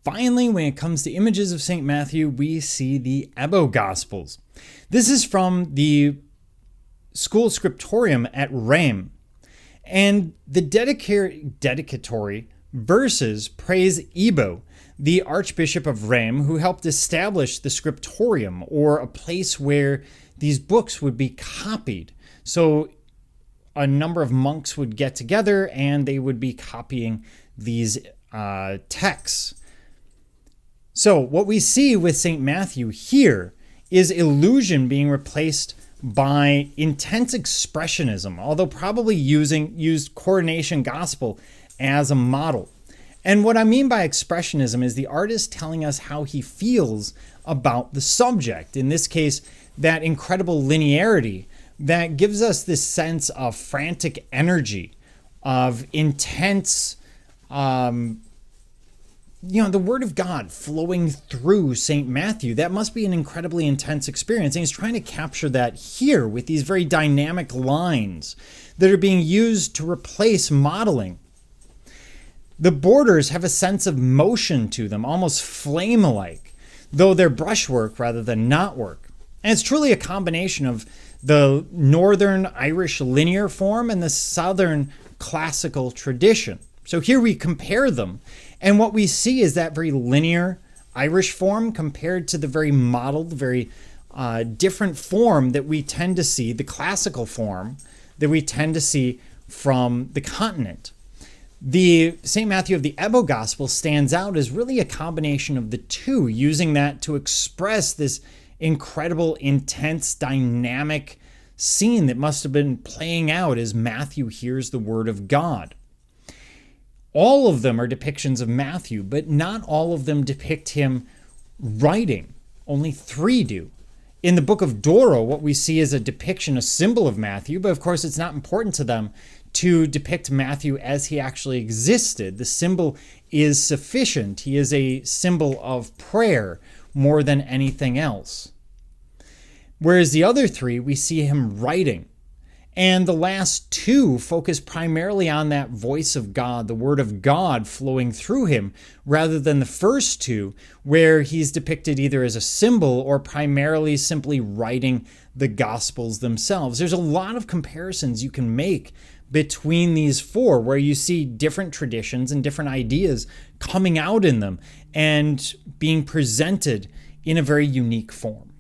Finally, when it comes to images of St. Matthew, we see the Ebbo Gospels. This is from the school scriptorium at Rheims. And the dedicatory verses praise Ebbo, the Archbishop of Rheims, who helped establish the scriptorium, or a place where these books would be copied. So a number of monks would get together and they would be copying these texts. So what we see with St. Matthew here is illusion being replaced by intense expressionism, although probably used Coronation Gospel as a model. And what I mean by expressionism is the artist telling us how he feels about the subject. In this case, that incredible linearity that gives us this sense of frantic energy, of intense, the Word of God flowing through St. Matthew. That must be an incredibly intense experience. And he's trying to capture that here with these very dynamic lines that are being used to replace modeling. The borders have a sense of motion to them, almost flame-like, though they're brushwork rather than knotwork. And it's truly a combination of the Northern Irish linear form and the Southern classical tradition. So here we compare them, and what we see is that very linear Irish form compared to the very modeled, very different form that we tend to see, the classical form that we tend to see from the continent. The St. Matthew of the Ebbo Gospel stands out as really a combination of the two, using that to express this incredible, intense, dynamic scene that must have been playing out as Matthew hears the word of God. All of them are depictions of Matthew, but not all of them depict him writing. Only 3 do. In the book of Doro, what we see is a depiction, a symbol of Matthew, but of course it's not important to them to depict Matthew as he actually existed. The symbol is sufficient. He is a symbol of prayer more than anything else. Whereas the other 3, we see him writing. And the last 2 focus primarily on that voice of God, the word of God flowing through him, rather than the first 2, where he's depicted either as a symbol or primarily simply writing the Gospels themselves. There's a lot of comparisons you can make between these 4, where you see different traditions and different ideas coming out in them and being presented in a very unique form.